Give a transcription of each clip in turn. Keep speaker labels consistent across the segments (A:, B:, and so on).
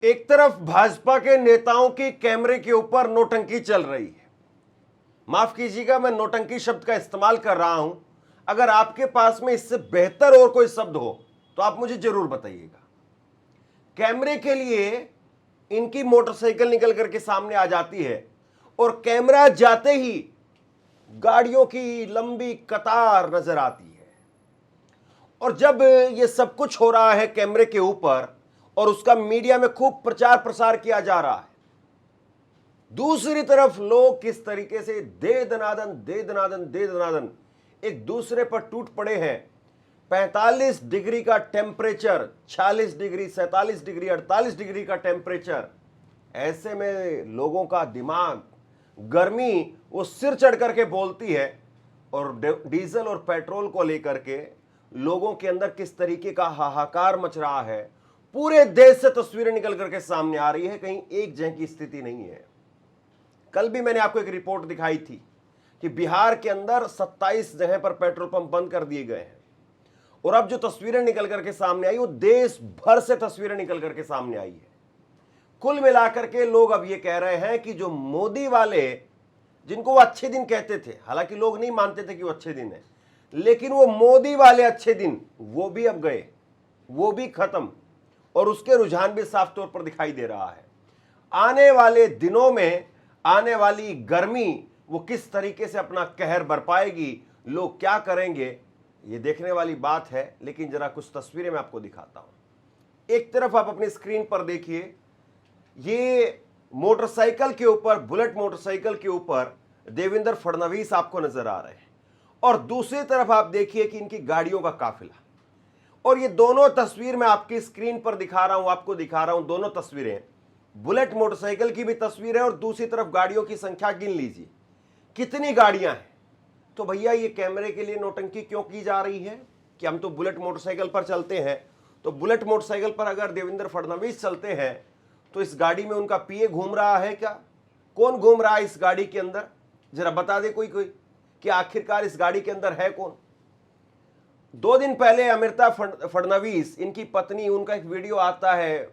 A: एक तरफ भाजपा के नेताओं की कैमरे के ऊपर नोटंकी चल रही है। माफ कीजिएगा, मैं नोटंकी शब्द का इस्तेमाल कर रहा हूं। अगर आपके पास में इससे बेहतर और कोई शब्द हो तो आप मुझे जरूर बताइएगा। कैमरे के लिए इनकी मोटरसाइकिल निकल करके सामने आ जाती है और कैमरा जाते ही गाड़ियों की लंबी कतार नजर आती है। और जब ये सब कुछ हो रहा है कैमरे के ऊपर और उसका मीडिया में खूब प्रचार प्रसार किया जा रहा है, दूसरी तरफ लोग किस तरीके से दे दनादन एक दूसरे पर टूट पड़े हैं। 45 डिग्री का टेम्परेचर, 46 डिग्री, 47 डिग्री, 48 डिग्री का टेम्परेचर, ऐसे में लोगों का दिमाग, गर्मी वो सिर चढ़ करके बोलती है। और डीजल और पेट्रोल को लेकर के लोगों के अंदर किस तरीके का हाहाकार मच रहा है, पूरे देश से तस्वीरें निकल करके सामने आ रही है। कहीं एक जगह की स्थिति नहीं है। कल भी मैंने आपको एक रिपोर्ट दिखाई थी कि बिहार के अंदर 27 जगह पर पेट्रोल पंप बंद कर दिए गए हैं। और अब जो तस्वीरें निकल करके सामने आई वो देश भर से तस्वीरें निकल करके सामने आई है। कुल मिलाकर के लोग अब ये कह रहे हैं कि जो मोदी वाले, जिनको वो अच्छे दिन कहते थे, हालांकि लोग नहीं मानते थे कि वो अच्छे दिन है, लेकिन वो मोदी वाले अच्छे दिन वो भी अब गए, वो भी खत्म। और उसके रुझान भी साफ तौर पर दिखाई दे रहा है। आने वाले दिनों में आने वाली गर्मी वो किस तरीके से अपना कहर बरपाएगी, लोग क्या करेंगे, ये देखने वाली बात है। लेकिन जरा कुछ तस्वीरें मैं आपको दिखाता हूं। एक तरफ आप अपनी स्क्रीन पर देखिए, ये मोटरसाइकिल के ऊपर, बुलेट मोटरसाइकिल के ऊपर देवेंद्र फडणवीस आपको नजर आ रहे हैं। और दूसरी तरफ आप देखिए कि इनकी गाड़ियों का काफिला। और ये दोनों तस्वीर मैं आपकी स्क्रीन पर दिखा रहा हूं, आपको दिखा रहा हूं। दोनों तस्वीरें बुलेट मोटरसाइकिल की भी तस्वीर है और दूसरी तरफ गाड़ियों की संख्या गिन लीजिए कितनी गाड़ियां हैं। तो भैया ये कैमरे के लिए नौटंकी क्यों की जा रही है कि हम तो बुलेट मोटरसाइकिल पर चलते हैं। तो बुलेट मोटरसाइकिल पर अगर देवेंद्र फडणवीस चलते हैं तो इस गाड़ी में उनका पीए घूम रहा है क्या? कौन घूम रहा है इस गाड़ी के अंदर? जरा बता दे कोई कि आखिरकार इस गाड़ी के अंदर है कौन। 2 दिन पहले अमृता फडणवीस, इनकी पत्नी, उनका एक वीडियो आता है।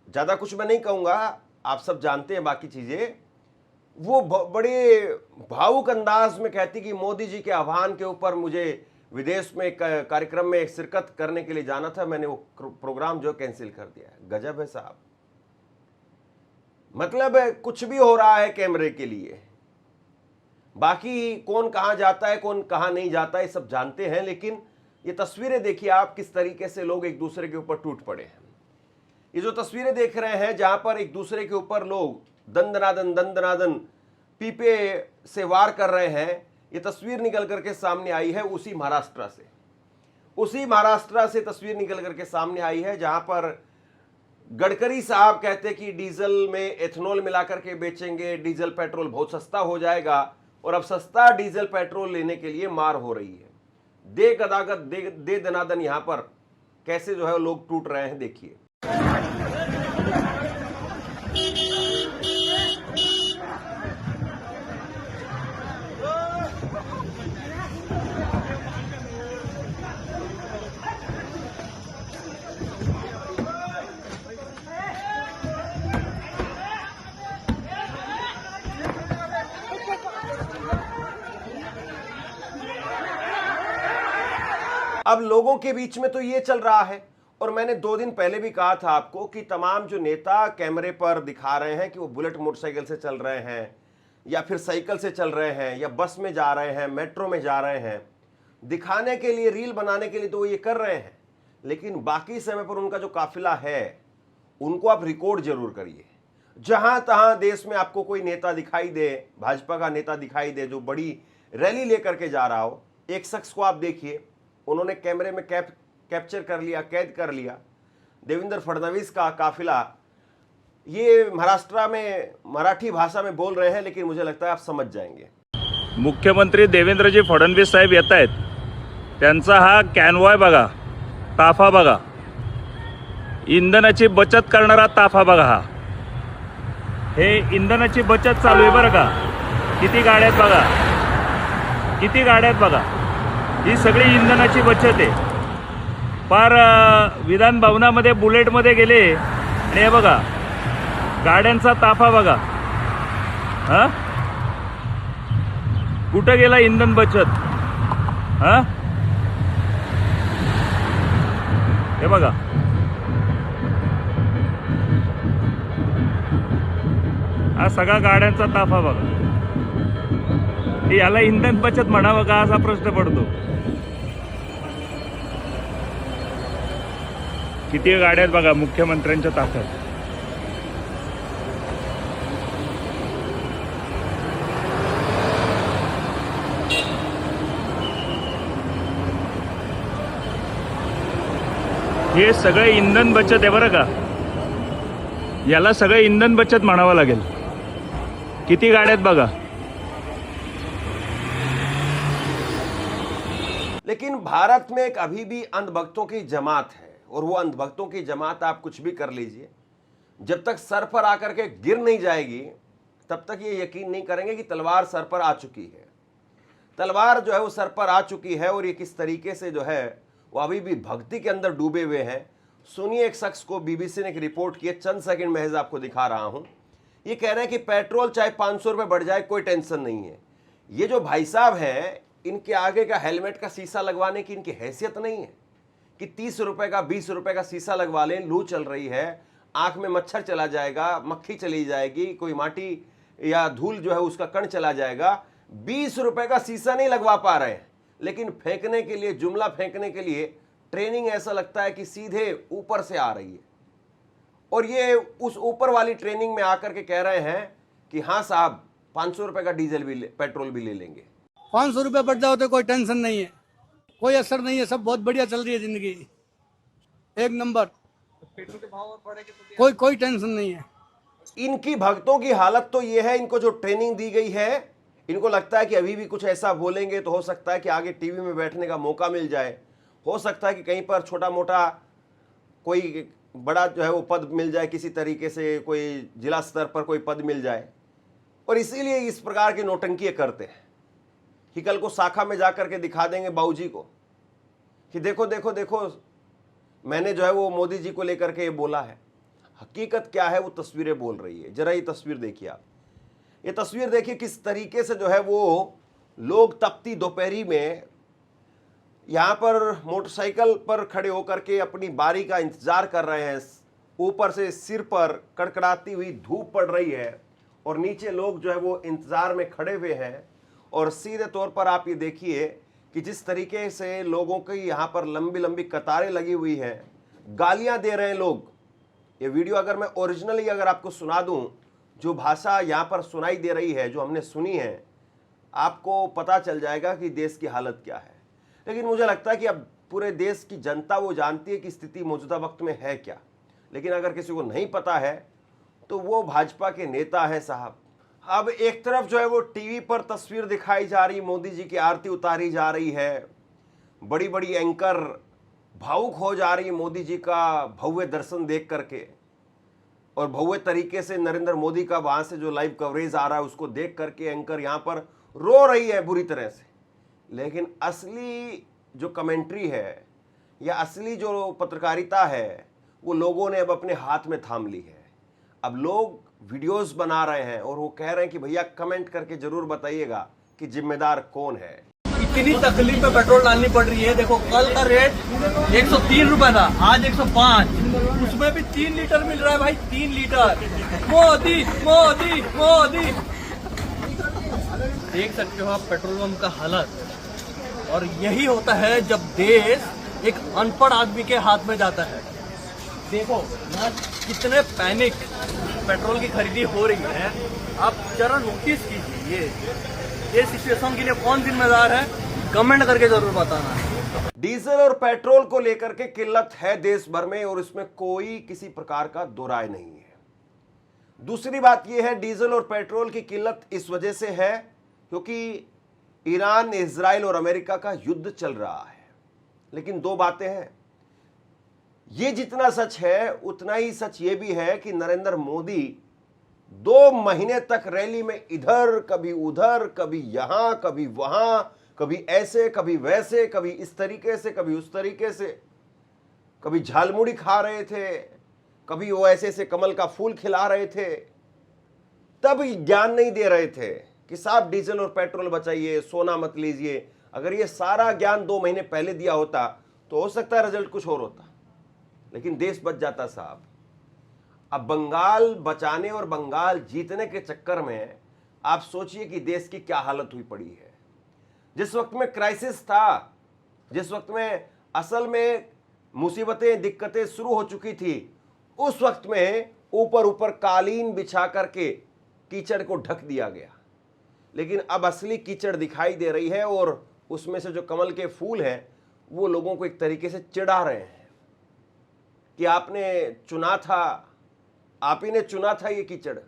A: ज्यादा कुछ मैं नहीं कहूंगा, आप सब जानते हैं बाकी चीजें। वो बड़े भावुक अंदाज में कहती कि मोदी जी के आह्वान के ऊपर मुझे विदेश में कार्यक्रम में शिरकत करने के लिए जाना था, मैंने वो प्रोग्राम जो कैंसिल कर दिया है। गजब है साहब। मतलब कुछ भी हो रहा है कैमरे के लिए। बाकी कौन कहां जाता है, कौन कहां नहीं जाता है, सब जानते हैं। लेकिन ये तस्वीरें देखिए आप, किस तरीके से लोग एक दूसरे के ऊपर टूट पड़े हैं। ये जो तस्वीरें देख रहे हैं जहां पर एक दूसरे के ऊपर लोग दंदनादन पीपे से वार कर रहे हैं, ये तस्वीर निकल करके सामने आई है उसी महाराष्ट्र से तस्वीर निकल करके सामने आई है जहां पर गडकरी साहब कहते कि डीजल में एथेनॉल मिलाकर के बेचेंगे, डीजल पेट्रोल बहुत सस्ता हो जाएगा। और अब सस्ता डीजल पेट्रोल लेने के लिए मार हो रही है। दे गदागद दे दनादन यहां पर कैसे जो है लोग टूट रहे हैं, देखिए। अब लोगों के बीच में तो ये चल रहा है। और मैंने 2 दिन पहले भी कहा था आपको कि तमाम जो नेता कैमरे पर दिखा रहे हैं कि वो बुलेट मोटरसाइकिल से चल रहे हैं या फिर साइकिल से चल रहे हैं या बस में जा रहे हैं, मेट्रो में जा रहे हैं, दिखाने के लिए, रील बनाने के लिए तो वो ये कर रहे हैं। लेकिन बाकी समय पर उनका जो काफिला है उनको आप रिकॉर्ड जरूर करिए। जहां तहां देश में आपको कोई नेता दिखाई दे, भाजपा का नेता दिखाई दे जो बड़ी रैली लेकर के जा रहा हो, एक शख्स को आप देखिए, उन्होंने कैमरे में कैप्चर कर लिया, कैद कर लिया। देवेंद्र फडणवीस का काफिला ये महाराष्ट्र में मराठी भाषा में बोल रहे हैं, लेकिन मुझे लगता है आप समझ जाएंगे।
B: मुख्यमंत्री देवेंद्रजी फडणवीस साहेब येत आहेत, त्यांचा हा कॅनवॉय बघा, ताफा बघा, इंधनाची बचत करणारा ताफा बघा। हा हे इंधनाची बचत चालू आहे बरं का। किती गाड्या आहेत बघा, किती गाड्या आहेत बघा। ही सगळी इंधनाची बचत आहे। पार विधान भवनामध्ये बुलेटमध्ये गेले आणि हे बघा गाड्यांचा ताफा बघा. हा कुठं गेला इंधन बचत? हा हे बघा हा सगळा गाड्यांचा ताफा बघा. याला इंधन बचत म्हणावं का असा प्रश्न पडतो. किती गाड्या आहेत बघा मुख्यमंत्र्यांच्या ताफ्यात. हे सगळे इंधन बचत आहे बरं का. याला सगळे इंधन बचत म्हणावं लागेल. किती गाड्या आहेत बघा.
A: लेकिन भारत में एक अभी भी अंधभक्तों की जमात है, और वो अंधभक्तों की जमात आप कुछ भी कर लीजिए, जब तक सर पर आकर के गिर नहीं जाएगी तब तक ये यकीन नहीं करेंगे कि तलवार सर पर आ चुकी है. तलवार जो है वो सर पर आ चुकी है, और ये किस तरीके से जो है वो अभी भी भक्ति के अंदर डूबे हुए हैं. सुनिए, एक शख्स को बीबीसी ने एक रिपोर्ट की है, चंद सेकंड महज आपको दिखा रहा हूं. ये कह रहे हैं कि पेट्रोल चाहे 500 रुपये बढ़ जाए कोई टेंशन नहीं है. ये जो भाई साहब हैं, इनके आगे का हेलमेट का शीशा लगवाने की इनकी हैसियत नहीं है कि 30 रुपए का 20 रुपए का शीशा लगवा लें. लू चल रही है, आंख में मच्छर चला जाएगा, मक्खी चली जाएगी, कोई माटी या धूल जो है उसका कण चला जाएगा. 20 रुपए का शीशा नहीं लगवा पा रहे हैं, लेकिन फेंकने के लिए, जुमला फेंकने के लिए ट्रेनिंग ऐसा लगता है कि सीधे ऊपर से आ रही है. और ये उस ऊपर वाली ट्रेनिंग में आकर के कह रहे हैं कि हाँ साहब 500 रुपए का डीजल भी पेट्रोल भी ले लेंगे.
C: 500 रुपये बढ़ जाओ तो कोई टेंशन नहीं है, कोई असर नहीं है, सब बहुत बढ़िया चल रही है जिंदगी, एक नंबर. कोई टेंशन नहीं है.
A: इनकी भक्तों की हालत तो ये है, इनको जो ट्रेनिंग दी गई है, इनको लगता है कि अभी भी कुछ ऐसा बोलेंगे तो हो सकता है कि आगे टीवी में बैठने का मौका मिल जाए, हो सकता है कि कहीं पर छोटा मोटा कोई बड़ा जो है वो पद मिल जाए, किसी तरीके से कोई जिला स्तर पर कोई पद मिल जाए. और इसीलिए इस प्रकार की नौटंकी करते हैं कि कल को शाखा में जाकर के दिखा देंगे बाबूजी को कि देखो देखो देखो मैंने जो है वो मोदी जी को लेकर के ये बोला है. हकीकत क्या है वो तस्वीरें बोल रही है. जरा ये तस्वीर देखिए आप, ये तस्वीर देखिए किस तरीके से जो है वो लोग तपती दोपहरी में यहाँ पर मोटरसाइकिल पर खड़े होकर के अपनी बारी का इंतजार कर रहे हैं. ऊपर से सिर पर कड़कड़ाती हुई धूप पड़ रही है और नीचे लोग जो है वो इंतजार में खड़े हुए हैं. और सीधे तौर पर आप ये देखिए कि जिस तरीके से लोगों की यहाँ पर लंबी लंबी कतारें लगी हुई हैं, गालियाँ दे रहे हैं लोग. ये वीडियो अगर मैं ओरिजिनली अगर आपको सुना दूं, जो भाषा यहाँ पर सुनाई दे रही है, जो हमने सुनी है, आपको पता चल जाएगा कि देश की हालत क्या है. लेकिन मुझे लगता है कि अब पूरे देश की जनता वो जानती है कि स्थिति मौजूदा वक्त में है क्या. लेकिन अगर किसी को नहीं पता है तो वो भाजपा के नेता हैं साहब. अब एक तरफ जो है वो टीवी पर तस्वीर दिखाई जा रही, मोदी जी की आरती उतारी जा रही है, बड़ी बड़ी एंकर भावुक हो जा रही मोदी जी का भव्य दर्शन देख करके, और भव्य तरीके से नरेंद्र मोदी का वहां से जो लाइव कवरेज आ रहा है उसको देख करके एंकर यहाँ पर रो रही है बुरी तरह से. लेकिन असली जो कमेंट्री है या असली जो पत्रकारिता है वो लोगों ने अब अपने हाथ में थाम ली है. अब लोग वीडियोस बना रहे हैं और वो कह रहे हैं कि भैया कमेंट करके जरूर बताइएगा कि जिम्मेदार कौन है.
D: इतनी तकलीफ में पेट्रोल डालनी पड़ रही है. देखो कल का रेट 103 रुपए था, आज 105, उसमें भी 3 लीटर मिल रहा है भाई, 3 लीटर. मोदी मोदी मोदी. देख सकते हो आप पेट्रोल पंप का हालत. और यही होता है जब देश एक अनपढ़ आदमी के हाथ में जाता है. देखो यहाँ कितने पैनिक पेट्रोल की खरीदी हो रही है. आप जरा नोटिस कीजिए ये सिचुएशन के लिए कौन जिम्मेदार है, कमेंट करके जरूर बताना.
A: डीजल और पेट्रोल को लेकर के किल्लत है देश भर में और इसमें कोई किसी प्रकार का दो राय नहीं है. दूसरी बात यह है, डीजल और पेट्रोल की किल्लत इस वजह से है क्योंकि ईरान, इजराइल और अमेरिका का युद्ध चल रहा है. लेकिन दो बातें हैं, ये जितना सच है उतना ही सच ये भी है कि नरेंद्र मोदी 2 महीने तक रैली में इधर कभी उधर, कभी यहां कभी वहां, कभी ऐसे कभी वैसे, कभी इस तरीके से कभी उस तरीके से, कभी झालमुड़ी खा रहे थे, कभी वो ऐसे ऐसे कमल का फूल खिला रहे थे, तब ज्ञान नहीं दे रहे थे कि साहब डीजल और पेट्रोल बचाइए, सोना मत लीजिए। अगर ये सारा ज्ञान 2 महीने पहले दिया होता तो हो सकता है रिजल्ट कुछ और होता, लेकिन देश बच जाता साहब। अब बंगाल बचाने और बंगाल जीतने के चक्कर में आप सोचिए कि देश की क्या हालत हुई पड़ी है। जिस वक्त में क्राइसिस था, जिस वक्त में असल में मुसीबतें दिक्कतें शुरू हो चुकी थी, उस वक्त में ऊपर ऊपर कालीन बिछा करके कीचड़ को ढक दिया गया। लेकिन अब असली कीचड़ दिखाई दे रही है और उसमें से जो कमल के फूल हैं वो लोगों को एक तरीके से चिढ़ा रहे हैं कि आपने चुना था, आप ही ने चुना था ये कीचड़,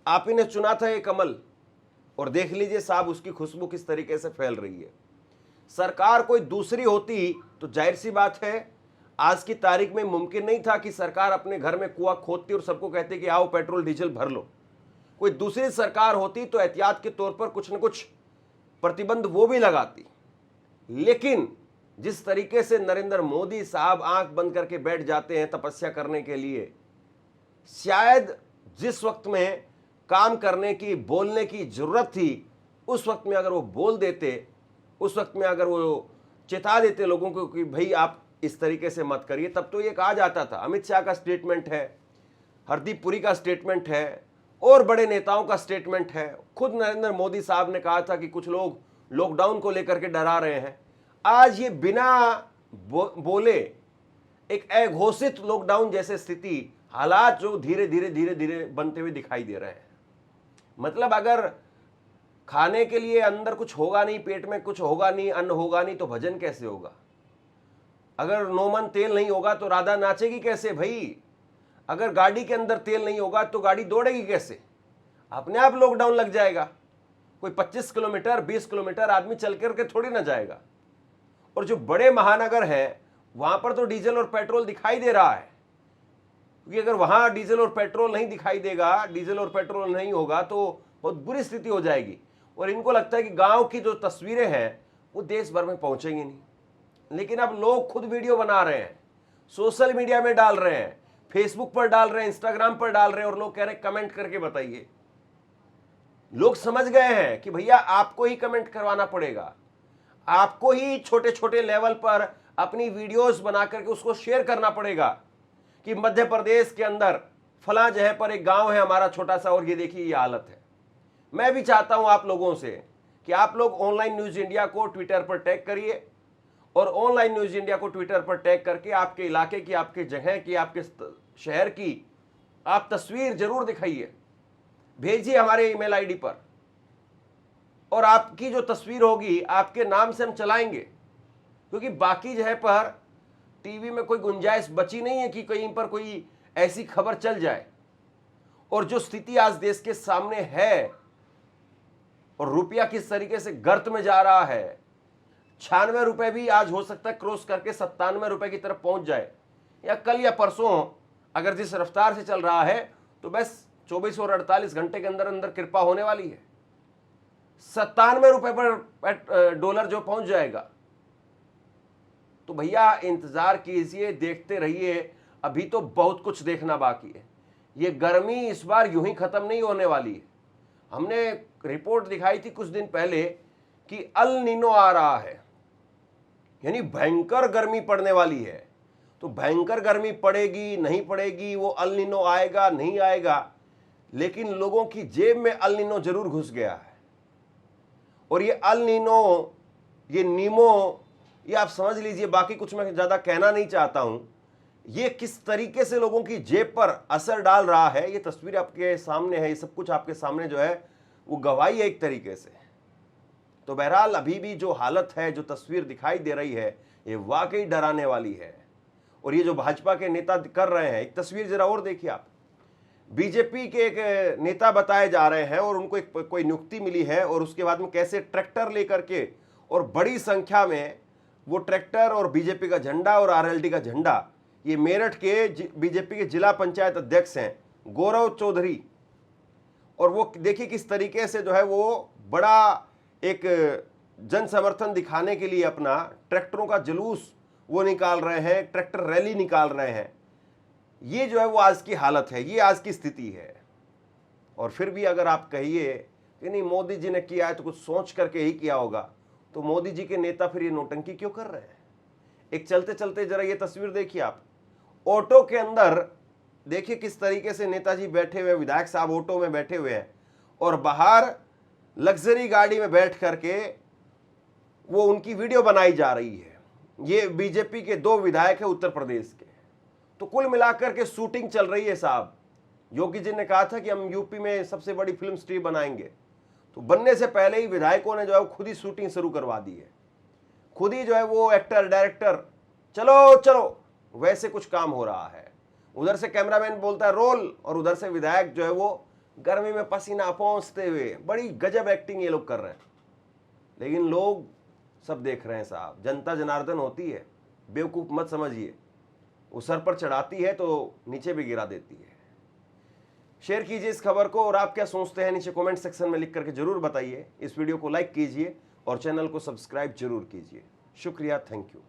A: आप ही ने चुना था ये कमल, और देख लीजिए साहब उसकी खुशबू किस तरीके से फैल रही है। सरकार कोई दूसरी होती तो जाहिर सी बात है आज की तारीख में मुमकिन नहीं था कि सरकार अपने घर में कुआं खोदती और सबको कहती कि आओ पेट्रोल डीजल भर लो। कोई दूसरी सरकार होती तो एहतियात के तौर पर कुछ न कुछ प्रतिबंध वो भी लगाती। लेकिन जिस तरीके से नरेंद्र मोदी साहब आंख बंद करके बैठ जाते हैं तपस्या करने के लिए, शायद जिस वक्त में काम करने की बोलने की जरूरत थी उस वक्त में अगर वो बोल देते, उस वक्त में अगर वो चेता देते लोगों को कि भाई आप इस तरीके से मत करिए, तब तो ये कहा जाता था। अमित शाह का स्टेटमेंट है, हरदीप पुरी का स्टेटमेंट है और बड़े नेताओं का स्टेटमेंट है। खुद नरेंद्र मोदी साहब ने कहा था कि कुछ लोग लॉकडाउन को लेकर के डरा रहे हैं। आज ये बिना बोले एक अघोषित लॉकडाउन जैसे स्थिति, हालात जो धीरे धीरे बनते हुए दिखाई दे रहे हैं। मतलब अगर खाने के लिए अंदर कुछ होगा नहीं, पेट में कुछ होगा नहीं, अन्न होगा नहीं, तो भजन कैसे होगा? अगर नोमन तेल नहीं होगा तो राधा नाचेगी कैसे भाई? अगर गाड़ी के अंदर तेल नहीं होगा तो गाड़ी दौड़ेगी कैसे? अपने आप लॉकडाउन लग जाएगा। कोई 25 किलोमीटर 20 किलोमीटर आदमी चल करके थोड़ी ना जाएगा। और जो बड़े महानगर हैं वहां पर तो डीजल और पेट्रोल दिखाई दे रहा है, क्योंकि अगर वहां डीजल और पेट्रोल नहीं दिखाई देगा, डीजल और पेट्रोल नहीं होगा तो बहुत बुरी स्थिति हो जाएगी। और इनको लगता है कि गांव की जो तस्वीरें हैं वो देश भर में पहुंचेंगी नहीं। लेकिन अब लोग खुद वीडियो बना रहे हैं, सोशल मीडिया में डाल रहे हैं, फेसबुक पर डाल रहे हैं, इंस्टाग्राम पर डाल रहे हैं, और लोग कह रहे हैं कमेंट करके बताइए। लोग समझ गए हैं कि भैया आपको ही कमेंट करवाना पड़ेगा, आपको ही छोटे छोटे लेवल पर अपनी वीडियोस बना करके उसको शेयर करना पड़ेगा कि मध्य प्रदेश के अंदर फला जगह पर एक गांव है हमारा छोटा सा और ये देखिए ये हालत है। मैं भी चाहता हूं आप लोगों से कि आप लोग ऑनलाइन न्यूज इंडिया को ट्विटर पर टैग करिए और ऑनलाइन न्यूज इंडिया को ट्विटर पर टैग करके आपके इलाके की, आपके जगह की, आपके शहर की आप तस्वीर जरूर दिखाइए, भेजिए हमारे ईमेल आईडी पर, और आपकी जो तस्वीर होगी आपके नाम से हम चलाएंगे। क्योंकि बाकी जगह पर टीवी में कोई गुंजाइश बची नहीं है कि कहीं पर कोई ऐसी खबर चल जाए। और जो स्थिति आज देश के सामने है और रुपया किस तरीके से गर्त में जा रहा है, 96 रुपए भी आज हो सकता है क्रॉस करके 97 रुपए की तरफ पहुंच जाए, या कल या परसों अगर जिस रफ्तार से चल रहा है तो बस 24 और 48 घंटे के अंदर अंदर कृपा होने वाली है, 97 रुपए पर डॉलर जो पहुंच जाएगा। तो भैया इंतजार कीजिए, देखते रहिए, अभी तो बहुत कुछ देखना बाकी है। ये गर्मी इस बार यूं ही खत्म नहीं होने वाली है। हमने रिपोर्ट दिखाई थी कुछ दिन पहले कि अल नीनो आ रहा है, यानी भयंकर गर्मी पड़ने वाली है। तो भयंकर गर्मी पड़ेगी नहीं पड़ेगी, वो अल नीनो आएगा नहीं आएगा, लेकिन लोगों की जेब में अल नीनो जरूर घुस गया है। और ये अल नीनो, ये नीमो, ये आप समझ लीजिए, बाकी कुछ मैं ज्यादा कहना नहीं चाहता हूं। ये किस तरीके से लोगों की जेब पर असर डाल रहा है, ये तस्वीर आपके सामने है, ये सब कुछ आपके सामने जो है वो गवाही है एक तरीके से। तो बहरहाल अभी भी जो हालत है, जो तस्वीर दिखाई दे रही है, ये वाकई डराने वाली है। और ये जो भाजपा के नेता कर रहे हैं, एक तस्वीर जरा और देखिए आप, बीजेपी के एक नेता बताए जा रहे हैं और उनको एक कोई नियुक्ति मिली है, और उसके बाद में कैसे ट्रैक्टर लेकर के और बड़ी संख्या में वो ट्रैक्टर और बीजेपी का झंडा और आरएलडी का झंडा, ये मेरठ के बीजेपी के जिला पंचायत अध्यक्ष हैं गौरव चौधरी, और वो देखिए किस तरीके से जो है वो बड़ा एक जन समर्थन दिखाने के लिए अपना ट्रैक्टरों का जुलूस वो निकाल रहे हैं, ट्रैक्टर रैली निकाल रहे हैं। ये जो है वो आज की हालत है, ये आज की स्थिति है। और फिर भी अगर आप कहिए कि नहीं मोदी जी ने किया है तो कुछ सोच करके ही किया होगा, तो मोदी जी के नेता फिर ये नोटंकी क्यों कर रहे हैं? एक चलते चलते जरा ये तस्वीर देखिए आप, ऑटो के अंदर देखिए किस तरीके से नेताजी बैठे हुए, विधायक साहब ऑटो में बैठे हुए हैं और बाहर लग्जरी गाड़ी में बैठ करके वो उनकी वीडियो बनाई जा रही है। ये बीजेपी के 2 विधायक है उत्तर प्रदेश के। तो कुल मिलाकर के शूटिंग चल रही है साहब। योगी जी ने कहा था कि हम यूपी में सबसे बड़ी फिल्म सिटी बनाएंगे, तो बनने से पहले ही विधायकों ने जो है खुद ही शूटिंग शुरू करवा दी है, खुद ही जो है वो एक्टर डायरेक्टर चलो चलो वैसे कुछ काम हो रहा है। उधर से कैमरामैन बोलता है रोल और उधर से विधायक जो है वो गर्मी में पसीना पहुंचते हुए, बड़ी गजब एक्टिंग ये लोग कर रहे हैं। लेकिन लोग सब देख रहे हैं साहब। जनता जनार्दन होती है, बेवकूफ मत समझिए। वो सर पर चढ़ाती है तो नीचे भी गिरा देती है। शेयर कीजिए इस खबर को और आप क्या सोचते हैं नीचे कमेंट सेक्शन में लिख करके जरूर बताइए। इस वीडियो को लाइक कीजिए और चैनल को सब्सक्राइब जरूर कीजिए। शुक्रिया, थैंक यू।